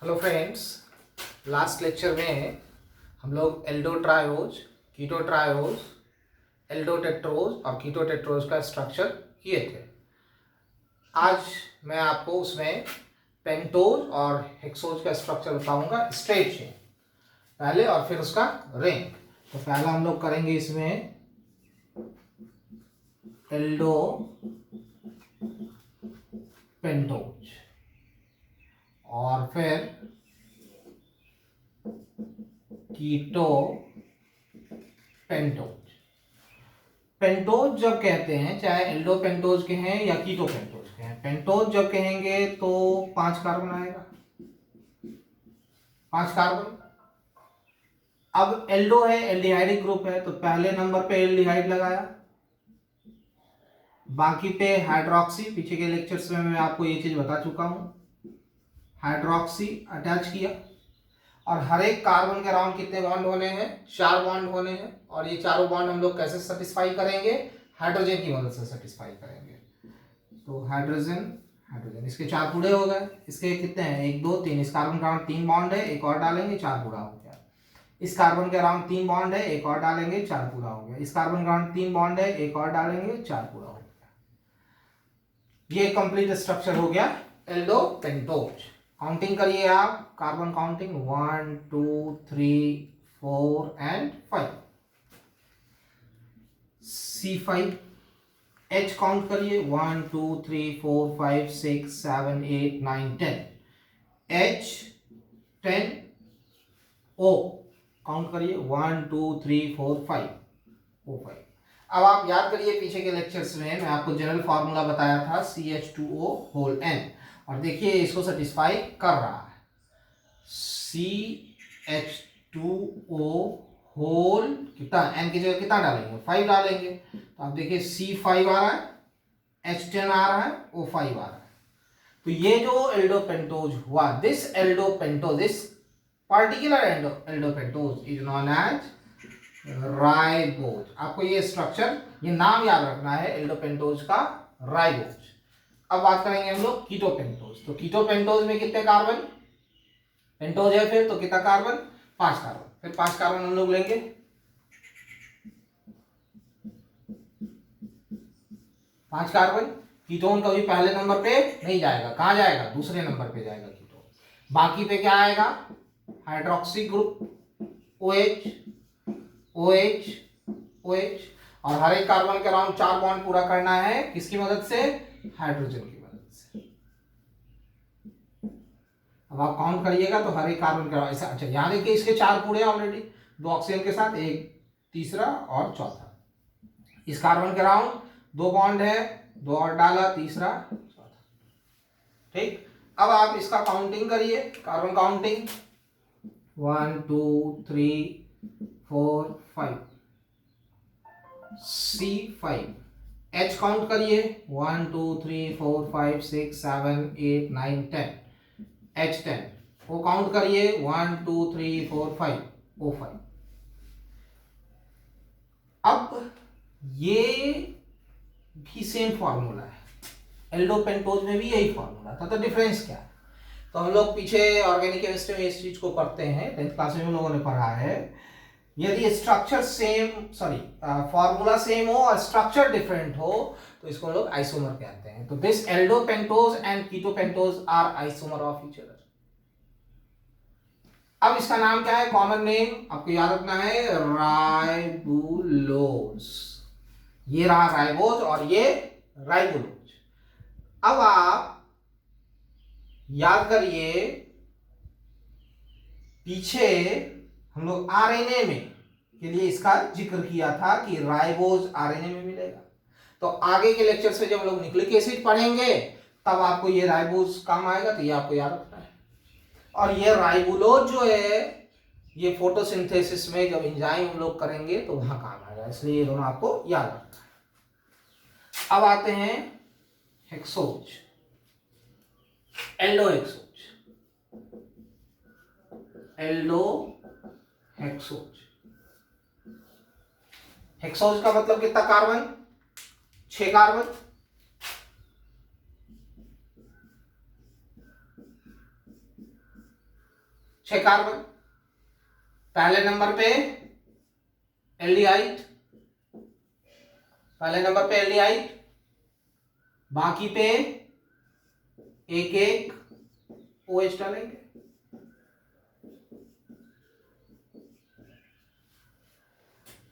Hello friends, last lecture में हम लोग एल्डोट्रायोज, कीटोट्रायोज, एल्डोटेट्रोज और कीटोटेट्रोज का स्ट्रक्चर किए थे। आज मैं आपको उसमें पेंटोज और हेक्सोज का स्ट्रक्चर बताऊंगा, स्ट्रेट चेन पहले और फिर उसका रिंग। तो पहला हम लोग करेंगे इसमें एल्डो पेंटोज और फिर कीटो पेंटोज। पेंटोज जब कहते हैं, चाहे एल्डो पेंटोज के हैं या कीटो पेंटोज के हैं, पेंटोज जब कहेंगे तो 5 कार्बन आएगा, 5 कार्बन। अब एल्डो है, एल्डिहाइडिक ग्रुप है, तो पहले नंबर पे एल्डिहाइड लगाया, बाकी पे हाइड्रोक्सी। पीछे के लेक्चर्स में मैं आपको ये चीज बता चुका हूं, हाइड्रोक्सी अटैच किया। और हर एक कार्बन के अराउंड कितने बॉन्ड होने हैं? 4 बॉन्ड होने हैं। और ये चारों बॉन्ड हम लोग कैसे सेटिस्फाई करेंगे? हाइड्रोजन की मदद से सेटिस्फाई करेंगे। तो हाइड्रोजन हाइड्रोजन, इसके 4 पूरे हो गए। इसके कितने हैं? 1 2 3। इस कार्बन के अराउंड 3 बॉन्ड है, एक और डालेंगे, 4 पूरा हो गया। इस कार्बन के अराउंड 3 बॉन्ड है, एक और डालेंगे, 4 पूरा हो गया। इस कार्बन के अराउंड 3 बॉन्ड है, एक और डालेंगे, 4 पूरा हो गया। ये कंप्लीट स्ट्रक्चर हो गया एल्डो पेंटोज। काउंटिंग करिए आप, carbon counting 1 2 3 4 and 5। C5 H count करिए 1 2 3 4 5 6 7 8 9 10। H 10। O काउंट करिए 1 2 3 4 5। O5। अब आप याद करिए, पीछे के लेक्चर्स में मैं आपको जनरल फार्मूला बताया था CH2O होल N, और देखिए इसको सेटिस्फाई कर रहा है। CH2O होल कितना, N की जगह कितना डालेंगे? 5 डालेंगे। तो आप देखिए C5 आ रहा है, H10 आ रहा है, O5 आ रहा है। तो ये जो एल्डोपेंटोज हुआ, this aldopentose, this particular aldopentose is known as ribose. आपको ये स्ट्रक्चर, ये नाम याद रखना है एल्डोपेंटोज का, राइबोज। अब बात करेंगे हम लोग कीटोपेंटोज। तो कीटोपेंटोज में कितने कार्बन? पेंटोज है फिर तो कितना कार्बन? 5 कार्बन। फिर 5 कार्बन हम लोग लेंगे, 5 कार्बन। कीटोन कभी पहले नंबर पे नहीं जाएगा, कहां जाएगा? दूसरे नंबर पे जाएगा कीटोन। बाकी पे क्या आएगा? Hydroxy group, OH OH OH। और हर एक कार्बन के अराउंड 4 बॉन्ड पूरा करना है, किसकी मदद से? हाइड्रोजन की मदद से। अब आप काउंट करिएगा तो हर एक कार्बन के अराउंड ऐसा। अच्छा, यहां देखिए इसके 4 पूरे ऑलरेडी, 2 ऑक्सीजन के साथ, एक तीसरा और चौथा। इस कार्बन के अराउंड 2 बॉन्ड है, 2 और डाला, तीसरा चौथा। ठीक। अब आप इसका काउंटिंग करिए, carbon counting 1 2 3 4 5। C5 H count करिए 1 2 3 4 5 6 7 8 9 10। H10 वो काउंट करिए 1 2 3 4 5। O5। अब ये भी सेम फॉर्मूला है, एल्डोपेंटोज में भी यही फॉर्मूला था। तो डिफरेंस क्या है? तो हम लोग पीछे ऑर्गेनिक केमिस्ट्री में इस चीज को पढ़ते हैं, 10th क्लास में हम लोगों ने पढ़ा है। यदि स्ट्रक्चर सेम, फॉर्मूला सेम हो और स्ट्रक्चर डिफरेंट हो तो इसको हम लोग आइसोमर कहते हैं। तो this aldopentose and ketopentose are isomer of each other. अब इसका नाम क्या है? कॉमन नेम आपको याद रखना है, राइबुलोज। ये रहा राइबोज और ये राइबुलोज। अब आप याद करिए, पीछे हम लोग आरएनए में के लिए इसका जिक्र किया था कि राइबोज आरएनए में मिलेगा। तो आगे के लेक्चर्स में जब हम लोग न्यूक्लिक एसिड पढ़ेंगे तब आपको ये राइबोज काम आएगा, तो ये आपको याद रखना है। और ये राइबुलोज जो है, ये फोटोसिंथेसिस में जब एंजाइम हम लोग करेंगे तो वहां काम आएगा, इसलिए ये दोनों आपको याद रखना है। अब आते हैं hexose, Aldo hexose, Aldo hexose. Hexose का मतलब कितना कार्बन? 6 कार्बन। 6 कार्बन, पहले नंबर पे एल्डिहाइड, पहले नंबर पे एल्डिहाइड, बाकी पे एक एक OH डालेंगे।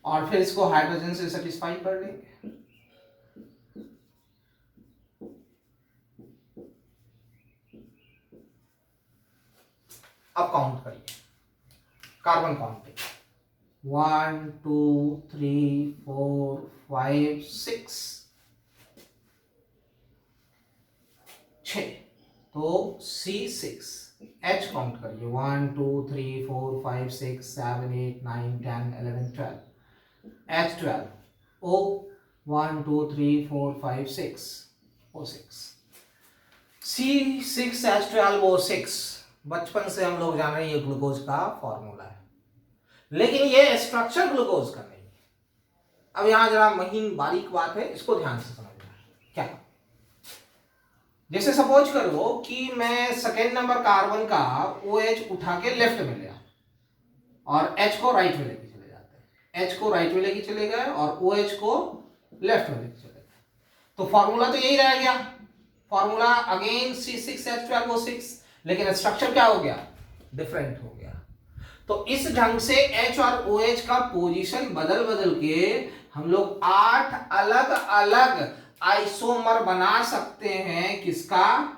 और फिर इसको हाइड्रोजन से सेटिस्फाई कर लेंगे। अब काउंट करिए, कार्बन काउंटिंग 1 2 3 4 5 6 6, तो C6। H काउंट करिए 1 2 3 4 5 6 7 8 9 10 11 12, H12 O 1 2 3 4 5 6 O6, C6H12O6। बचपन से हम लोग जान रहे हैं ये ग्लूकोज का फॉर्मूला है, लेकिन ये स्ट्रक्चर ग्लूकोज का नहीं है। अब यहां जरा महीन बारीक बात है, इसको ध्यान से समझना है। क्या? जैसे सपोज करो कि मैं सेकेंड नंबर कार्बन का OH उठा के लेफ्ट में ले और H को राइट में लेके चले जाते हैं, H को राइट में लेके चले गए और OH को लेफ्ट में लेके चले गए, तो फॉर्मूला तो यही रह गया, फॉर्मूला अगेन C6H12O6, लेकिन स्ट्रक्चर क्या हो गया? डिफरेंट हो गया। तो इस ढंग से H और OH का पोजीशन बदल बदल के हम लोग 8 अलग अलग आइसोमर बना सकते हैं। किसका?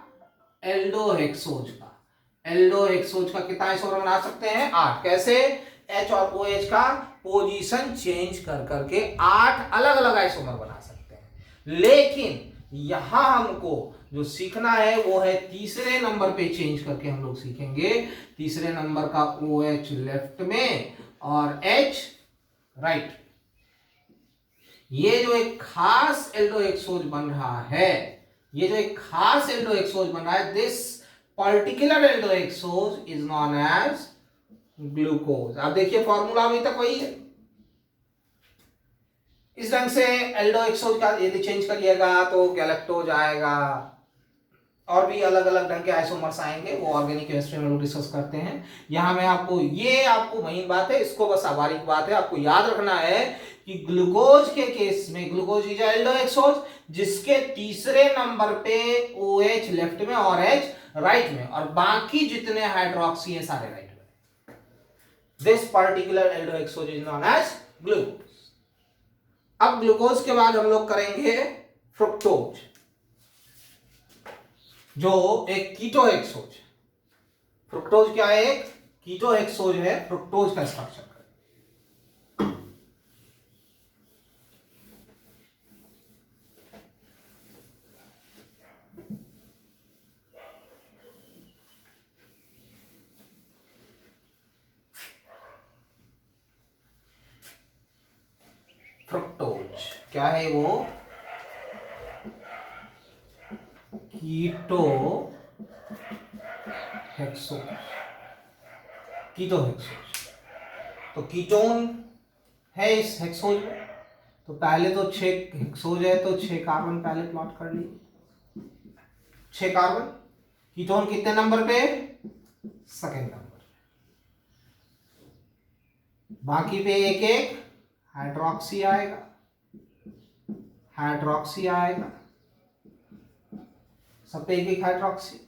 एल्डोहेक्सोज का। एल्डोहेक्सोज का कितना आइसोमर बना सकते हैं? 8। कैसे? H और OH का पोजीशन चेंज कर करके 8 अलग अलग आइसोमर बना सकते हैं। लेकिन यहां हमको जो सीखना है वो है तीसरे नंबर पे चेंज करके हम लोग सीखेंगे। तीसरे नंबर का OH लेफ्ट में और H राइट। ये जो एक खास एल्डोहेक्सोज बन रहा है, ये जो एक खास एल्डोहेक्सोज बन रहा है, this particular aldohexose is known as glucose. आप देखिए फॉर्मूला अभी तक वही है। इस ढंग से एल्डोहेक्सोज का यदि चेंज करिएगा तो गैलेक्टोज आएगा, और भी अलग अलग ढंग के आइसोमर्स आएंगे, वो ऑर्गेनिक केमिस्ट्री में लोग डिस्कस करते हैं। यहां में आपको ये आपको मेन बात है, इसको बस बारीक बात है, आपको याद रखना है कि ग्लूकोज के केस में ग्लूकोज इज एल्डोहेक्सोज जिसके तीसरे नंबर पे OH लेफ्ट में और H राइट में, और बाकी जितने हाइड्रोक्सी हैं सारे राइट में। This particular aldohexose is known as glucose. अब ग्लूकोज के बाद हम लोग करेंगे फ्रुक्टोज, जो एक कीटोहेक्सोज। फ्रुक्टोज क्या है? एक कीटोहेक्सोज है। फ्रुक्टोज का स्ट्रक्चर फ्रुक्टोज क्या है? वो कीटोहेक्सोज। कीटोहेक्सोज तो कीटोन है इस हेक्सोज में। तो पहले तो 6 हेक्सोज है, तो 6 कार्बन पहले प्लॉट कर लीजिए। 6 कार्बन। कीटोन कितने नंबर पे? Second number. बाकी पे एक एक हाइड्रोक्सी आएगा, हाइड्रोक्सी आएगा, सब पे एक एक हाइड्रोक्सी,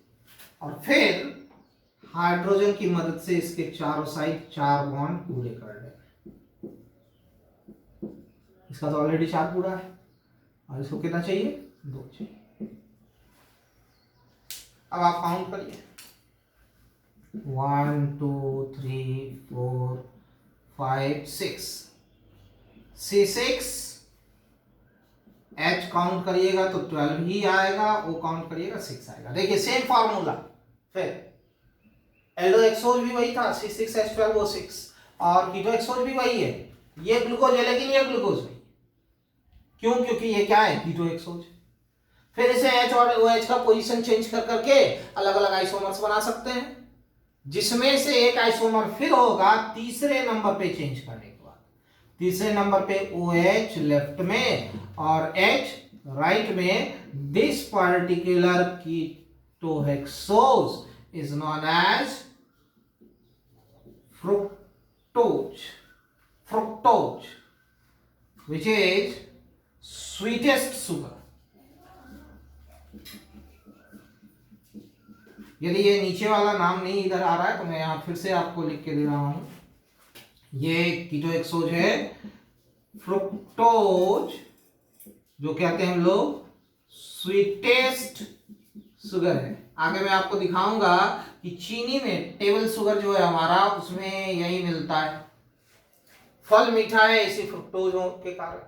और फिर हाइड्रोजन की मदद से इसके चारों साइड 4 बॉन्ड पूरे कर लें। इसका तो ऑलरेडी 4 पूरा है, और इसको कितना चाहिए? 2 चाहिए। अब आप काउंट करिए 1 2 3 4 5 6। C6 H काउंट करिएगा तो 12 ही आएगा, O काउंट करिएगा 6 आएगा। देखिए सेम फार्मूला, फिर एल्डोहेक्सोज भी वही था C6H12O6, और कीटोहेक्सोज भी वही है। ये ग्लूकोज है लेकिन ये ग्लूकोज नहीं। क्यों? क्योंकि ये क्या है? कीटोहेक्सोज। फिर इसे H और OH का पोजीशन चेंज कर करके अलग अलग आइसोमर्स बना सकते हैं, जिसमें से एक आइसोमर फिर होगा तीसरे नंबर पे चेंज करने के बाद। तीसरे नंबर पे OH लेफ्ट में और H राइट में। This particular ketohexose is known as fructose, fructose, which is sweetest sugar. यदि ये नीचे वाला नाम नहीं इधर आ रहा है तो मैं यहाँ फिर से आपको लिख के दे रहा हूं। ये कीटोहेक्सोज है, फ्रुक्टोज जो कहते हैं हम लोग स्वीटेस्ट शुगर है। आगे मैं आपको दिखाऊंगा कि चीनी में टेबल शुगर जो है हमारा उसमें यही मिलता है। फल मीठा है इसी फ्रुक्टोज के कारण,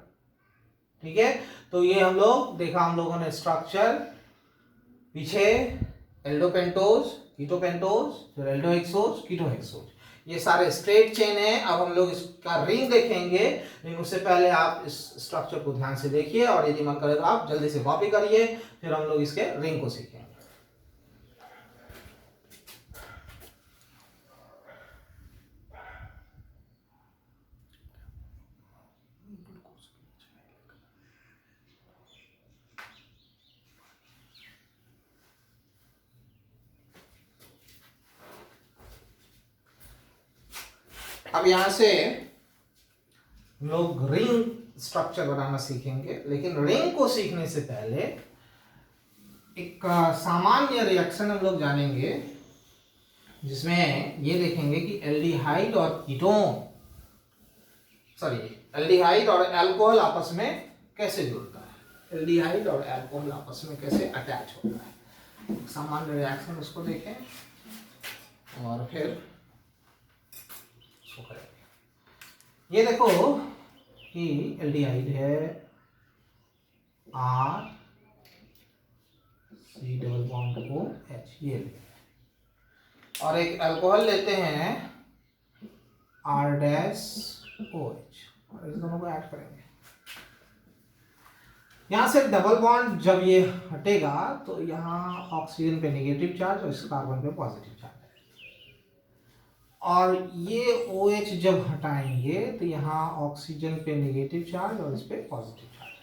ठीक है। तो ये हम लोग देखा, हम लोगों ने स्ट्रक्चर पीछे एल्डोपेंटोज, कीटोपेंटोज, फिर एल्डोहेक्सोज, कीटोहेक्सोज, ये सारे स्ट्रेट चेन है। अब हम लोग इसका रिंग देखेंगे, लेकिन उससे पहले आप इस स्ट्रक्चर को ध्यान से देखिए और यदि मन करे तो आप जल्दी से कॉपी करिए, फिर हम लोग इसके रिंग को सीखेंगे। अब यहां से लोग रिंग स्ट्रक्चर बनाना सीखेंगे, लेकिन रिंग को सीखने से पहले एक सामान्य रिएक्शन हम लोग जानेंगे, जिसमें ये देखेंगे कि एल्डिहाइड और कीटोन, एल्डिहाइड और अल्कोहल आपस में कैसे जुड़ता है, एल्डिहाइड और अल्कोहल आपस में कैसे अटैच होता है। सामान्य रिएक्शन उसको देखें और फिर ये देखो कि एल्डिहाइड है R C double bond O H, ये और एक अल्कोहल लेते हैं R डैश OH और इस दोनों को ऐड करेंगे। यहां से डबल बॉन्ड जब ये हटेगा तो यहाँ ऑक्सीजन पे नेगेटिव चार्ज और इस कार्बन पे पॉजिटिव चार्ज, और ये OH जब हटाएंगे तो यहाँ ऑक्सीजन पे नेगेटिव चार्ज और इस पे पॉजिटिव चार्ज।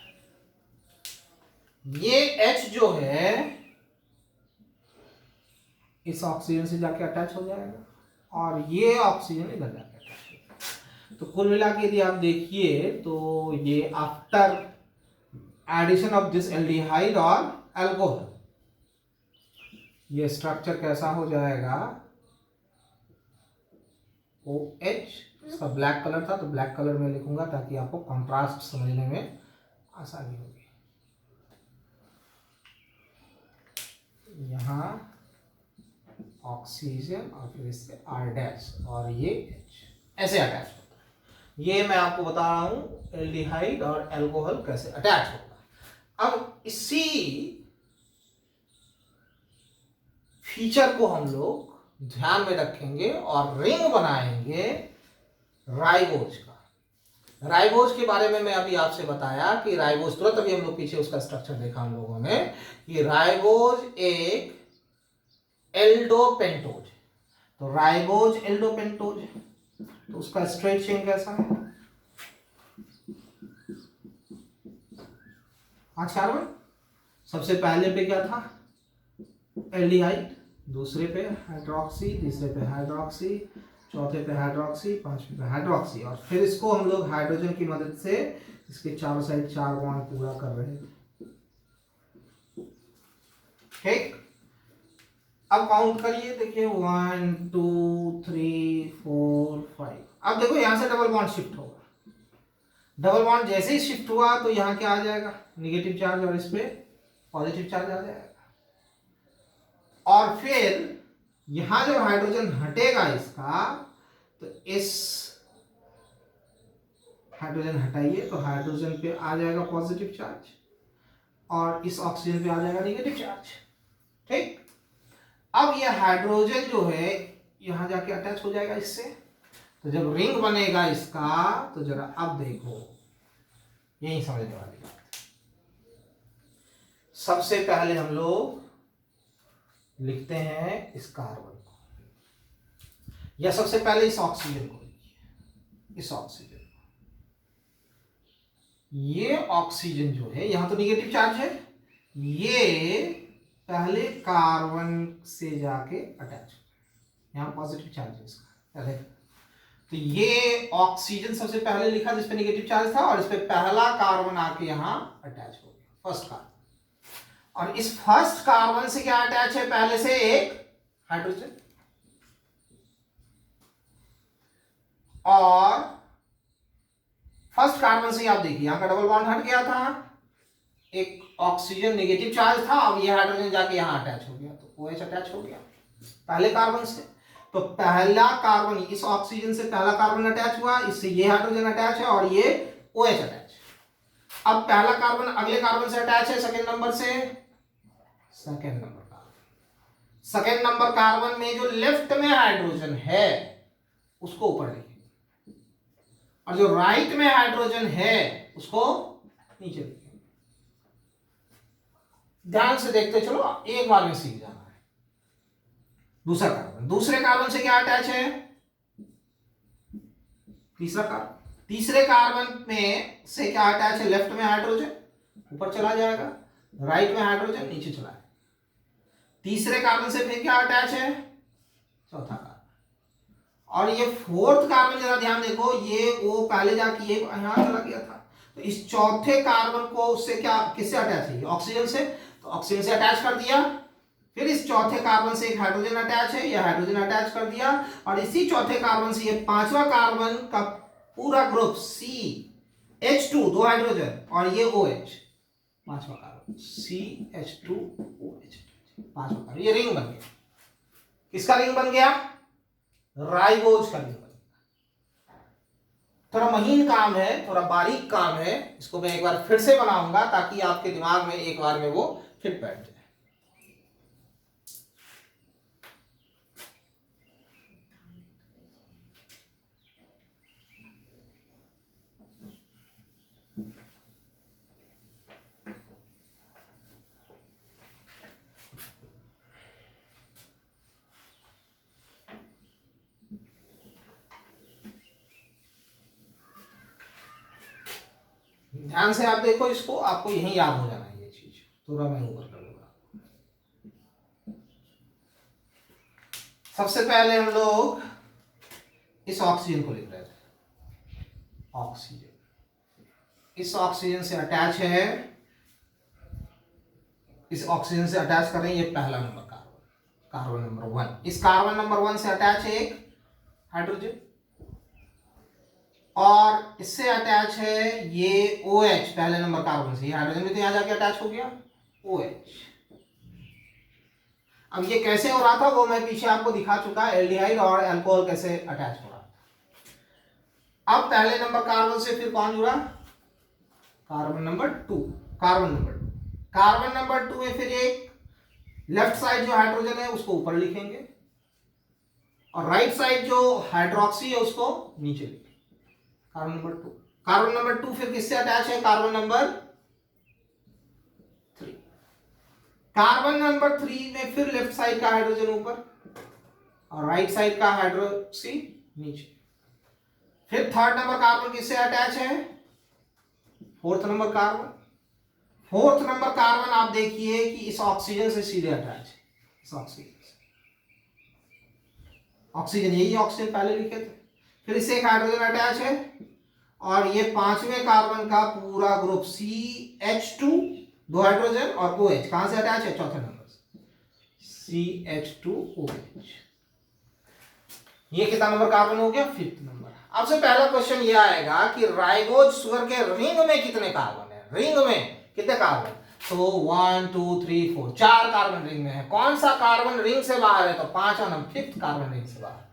ये H जो है इस ऑक्सीजन से जाके अटैच हो जाएगा और ये ऑक्सीजन इधर जाके अटैच हो जाएगा। तो कुल मिला के यदि आप देखिए तो ये after addition of this aldehyde और अल्कोहल ये स्ट्रक्चर कैसा हो जाएगा, OH, इसका ब्लैक कलर था तो ब्लैक कलर में लिखूंगा ताकि आपको कंट्रास्ट समझने में आसानी होगी। यहाँ ऑक्सीजन और फिर इसके R डैश और ये H ऐसे अटैच होता है। ये मैं आपको बता रहा हूँ एल्डिहाइड और अल्कोहल कैसे अटैच होगा। अब इसी फीचर को हम लोग ध्यान में रखेंगे और रिंग बनाएंगे राइबोज का। राइबोज के बारे में मैं अभी आपसे बताया कि राइबोज, तुरंत अभी हम लोग पीछे उसका स्ट्रक्चर देखा हम लोगों ने कि राइबोज एक एल्डोपेंटोज, तो राइबोज एल्डोपेंटोज है, तो उसका स्ट्रेट चेन कैसा है, 5 कार्बन। सबसे पहले पे क्या था, एल्डिहाइड, दूसरे पे हाइड्रोक्सी, तीसरे पे हाइड्रोक्सी, चौथे पे हाइड्रोक्सी, पांचवे पे हाइड्रोक्सी, और फिर इसको हम लोग हाइड्रोजन की मदद से इसके चारों साइड 4 बॉन्ड पूरा कर रहे थे। ठीक, अब काउंट करिए, देखिए 1 2 3 4 5। अब देखो यहां से डबल बॉन्ड शिफ्ट होगा। डबल बॉन्ड जैसे ही शिफ्ट हुआ तो यहाँ क्या आ जाएगा, नेगेटिव चार्ज और इस पे पॉजिटिव चार्ज आ जाएगा। और फिर यहां जब हाइड्रोजन हटेगा इसका, तो इस हाइड्रोजन हटाइए तो हाइड्रोजन पे आ जाएगा पॉजिटिव चार्ज और इस ऑक्सीजन पे आ जाएगा नेगेटिव चार्ज। ठीक, अब ये हाइड्रोजन जो है यहां जाके अटैच हो जाएगा इससे, तो जब रिंग बनेगा इसका तो जरा अब देखो, यही समझने वाली बात है। सबसे पहले हम लोग लिखते हैं इस कार्बन को, या सबसे पहले इस ऑक्सीजन को लिखिए, इस ऑक्सीजन को। ये ऑक्सीजन जो है यहां तो नेगेटिव चार्ज है, ये पहले कार्बन से जाके अटैच हो, यहां पॉजिटिव चार्ज है इसका, तो ये ऑक्सीजन सबसे पहले लिखा जिसपे नेगेटिव चार्ज था, और इस पे पहला कार्बन आके यहां अटैच हो गया, फर्स्ट कार्बन। और इस फर्स्ट कार्बन से क्या अटैच है पहले से? एक हाइड्रोजन। और फर्स्ट कार्बन से आप देखिए यहां का डबल बॉन्ड हट गया था, एक ऑक्सीजन नेगेटिव चार्ज था, अब ये हाइड्रोजन जाके यहां अटैच हो गया, तो OH अटैच हो गया पहले कार्बन से। तो पहला कार्बन, इस ऑक्सीजन से पहला कार्बन अटैच हुआ, इससे ये हाइड्रोजन अटैच है और ये OH अटैच। अब पहला कार्बन अगले कार्बन से अटैच है सेकेंड नंबर से, second number carbon. Second number carbon में जो लेफ्ट में हाइड्रोजन है उसको ऊपर लिखेंगे, और जो राइट में हाइड्रोजन है उसको नीचे लिखेंगे। ध्यान से देखते चलो, एक बार में सीख जाना है। दूसरा कार्बन, दूसरे कार्बन से क्या अटैच है? तीसरा कार्बन। तीसरे कार्बन में से क्या अटैच है? लेफ्ट में हाइड्रोजन ऊपर चला जाएगा, राइट में हाइड्रोजन नीचे चला है। तीसरे कार्बन से फिर क्या अटैच है? चौथा कार्बन। और ये फोर्थ कार्बन जरा ध्यान देखो, ये वो पहले जाके ये यहां चला गया था, तो इस चौथे कार्बन को उससे क्या, किससे अटैच है? ऑक्सीजन से, तो ऑक्सीजन से अटैच कर दिया। फिर इस चौथे कार्बन से एक हाइड्रोजन अटैच है, यह हाइड्रोजन अटैच कर दिया, और इसी चौथे कार्बन से ये पांचवा कार्बन का पूरा ग्रुप CH2 दो हाइड्रोजन और ये OH, पांचवा कार्बन CH2OH, पांचवा कार्बन, ये रिंग बन गया। किसका रिंग बन गया? राइबोज का रिंग बन गया। थोड़ा महीन काम है, थोड़ा बारीक काम है, इसको मैं एक बार फिर से बनाऊंगा ताकि आपके दिमाग में एक बार में वो फिट बैठ जाए। ध्यान से आप देखो इसको, आपको यही याद हो जाना है ये चीज। थोड़ा मैं ऊपर कर लूंगा। सबसे पहले हम लोग इस ऑक्सीजन को लिख रहे थे, ऑक्सीजन। इस ऑक्सीजन से अटैच है, इस ऑक्सीजन से अटैच कर रहे हैं, ये पहला नंबर कार्बन, कार्बन नंबर 1। इस कार्बन नंबर 1 से अटैच है एक हाइड्रोजन, और इससे अटैच है ये OH पहले नंबर कार्बन से, ये हाइड्रोजन भी तो यहां जाके अटैच हो गया, OH। अब ये कैसे हो रहा था वो मैं पीछे आपको दिखा चुका, एल्डिहाइड और अल्कोहल कैसे अटैच हो रहा था। अब पहले नंबर कार्बन से फिर कौन जुड़ा? Carbon number 2। Carbon number 2, carbon number 2 में फिर एक लेफ्ट साइड जो हाइड्रोजन है उसको ऊपर लिखेंगे, और राइट साइड जो हाइड्रोक्सी है उसको नीचे लिखेंगे, कार्बन नंबर 2। कार्बन नंबर 2 फिर किससे अटैच है? Carbon number 3। कार्बन नंबर 3 में फिर लेफ्ट साइड का हाइड्रोजन ऊपर और राइट साइड का हाइड्रोक्सी नीचे। फिर थर्ड नंबर कार्बन किससे अटैच है? Fourth number carbon. Fourth number carbon आप देखिए कि इस ऑक्सीजन से सीधे अटैच है, इस ऑक्सीजन से। ऑक्सीजन, यही ऑक्सीजन पहले लिखे थे। फिर इससे एक हाइड्रोजन अटैच है, और ये पांचवें कार्बन का पूरा ग्रुप CH2 दो हाइड्रोजन और OH कहां से अटैच है? चौथे नंबर से, CH2OH। ये कितना नंबर कार्बन हो गया? 5th number. आपसे पहला क्वेश्चन ये आएगा कि राइबोज शुगर के रिंग में कितने कार्बन है? रिंग में कितने कार्बन? तो 1 2 3 4, 4 कार्बन रिंग में है। कौन सा कार्बन रिंग से बाहर है? तो 5वां नंबर, 5th कार्बन रिंग से बाहर।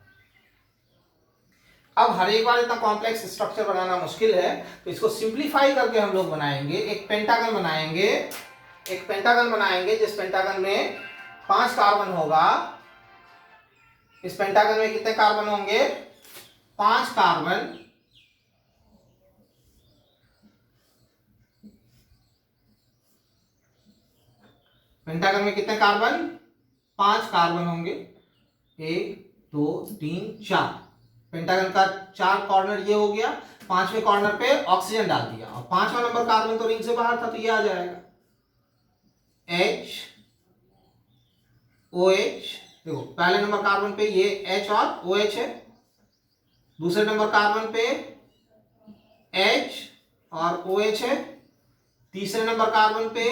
अब हर एक बार इतना कॉम्प्लेक्स स्ट्रक्चर बनाना मुश्किल है, तो इसको सिंप्लीफाई करके हम लोग बनाएंगे। एक पेंटागन बनाएंगे, एक पेंटागन बनाएंगे जिस पेंटागन में 5 कार्बन होगा। इस पेंटागन में कितने कार्बन होंगे? 5 कार्बन। पेंटागन में कितने कार्बन? 5 कार्बन होंगे, 1 2 3 4। पेंटागन का 4 कॉर्नर ये हो गया, 5वें कॉर्नर पे ऑक्सीजन डाल दिया, और 5वां नंबर कार्बन तो रिंग से बाहर था, तो ये आ जाएगा H OH। देखो पहले नंबर कार्बन पे ये H और OH है, दूसरे नंबर कार्बन पे H और OH है, तीसरे नंबर कार्बन पे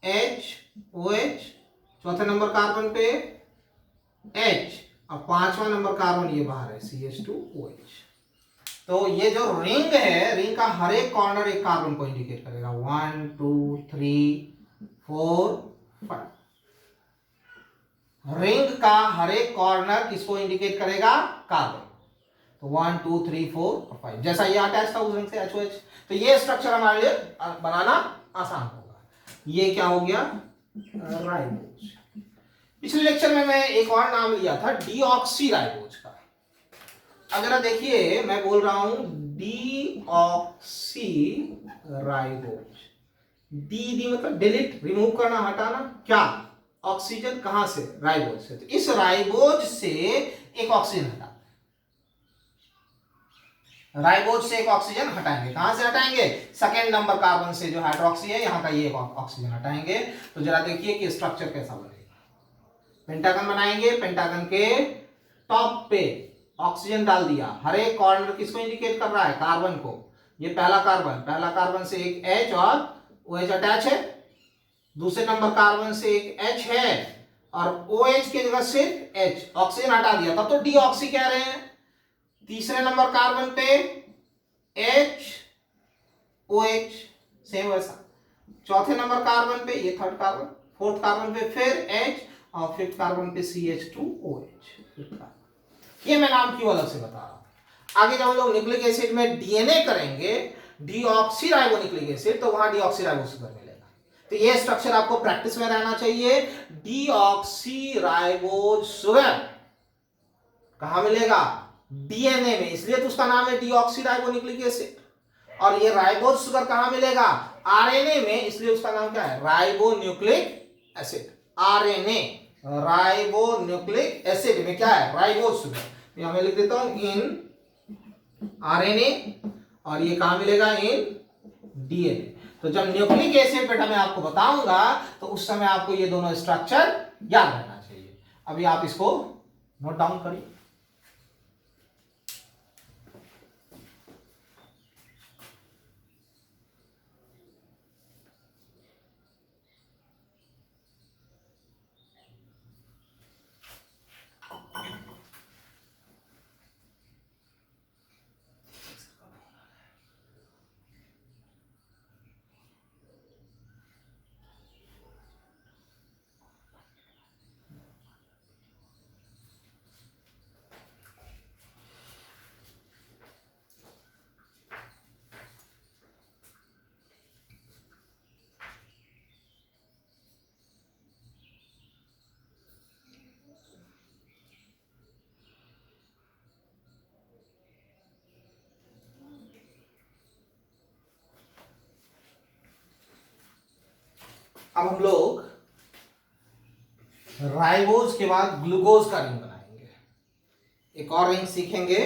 H OH, चौथे नंबर कार्बन पे H और पांचवा नंबर कार्बन ये बाहर है CH2OH। तो ये जो रिंग है, रिंग का हर एक कॉर्नर एक कार्बन को इंडिकेट करेगा। 1 2 3 4 5। रिंग का हर एक कॉर्नर किसको इंडिकेट करेगा? कार्बन। तो 1 2 3 4 और 5, जैसा ये अटैच था उस रिंग से HOH। तो ये स्ट्रक्चर हमारे लिए बनाना आसान होगा। ये क्या हो गया? राइबोज। पिछले लेक्चर में मैं एक और नाम लिया था डीऑक्सी राइबोज का। अगर देखिए मैं बोल रहा हूं डीऑक्सी राइबोज। डी मतलब डिलीट, रिमूव करना, हटाना। क्या? ऑक्सीजन कहां से? राइबोज से। तो इस राइबोज से एक ऑक्सीजन हटा, राइबोज से एक ऑक्सीजन हटाएंगे। कहां से हटाएंगे? सेकेंड नंबर कार्बन से, जो हाइड्रोक्सी है यहां का, ये ऑक्सीजन हटाएंगे। तो जरा देखिए कि स्ट्रक्चर कैसा बनेगा। पेंटागन बनाएंगे, पेंटागन के टॉप पे ऑक्सीजन डाल दिया। हर एक कॉर्नर किसको इंडिकेट कर रहा है? कार्बन को। ये पहला कार्बन, पहला कार्बन से एक H और OH अटैच है, दूसरे नंबर कार्बन से एक H है और OH की जगह सिर्फ H, ऑक्सीजन हटा दिया, तब तो डीऑक्सी कह रहे हैं। तीसरे नंबर कार्बन पे H OH, सेम वैसा। चौथे नंबर कार्बन पे, ये थर्ड कार्बन, फोर्थ कार्बन पे फिर H और फिफ्थ कार्बन पे CH2OH। ये मैं नाम क्यों अलग से बता रहा हूं? आगे जब हम लोग न्यूक्लिक एसिड में डीएनए करेंगे, डीऑक्सीराइबोन्यूक्लिक एसिड, तो वहां डीऑक्सीराइबोसुगर मिलेगा। तो ये स्ट्रक्चर आपको प्रैक्टिस में रहना चाहिए। डीऑक्सीराइबोज सुगर कहां मिलेगा? डीएनए में, इसलिए तो उसका नाम है डीऑक्सीराइबोन्यूक्लिक एसिड। और ये राइबोज सुगर कहां मिलेगा? आरएनए में, इसलिए उसका नाम क्या है? Ribonucleic acid. RNA, ribonucleic acid में क्या है? Ribose sugar. यहां मैं लिख देता हूं इन आरएनए, और ये कहां मिलेगा? In DNA. तो जब न्यूक्लिक एसिड बेटा मैं आपको बताऊंगा तो उस समय आपको ये दोनों स्ट्रक्चर याद रहना चाहिए। अभी आप इसको नोट डाउन करिए। अब हम लोग राइबोज के बाद ग्लूकोज का रिंग बनाएंगे। एक और रिंग सीखेंगे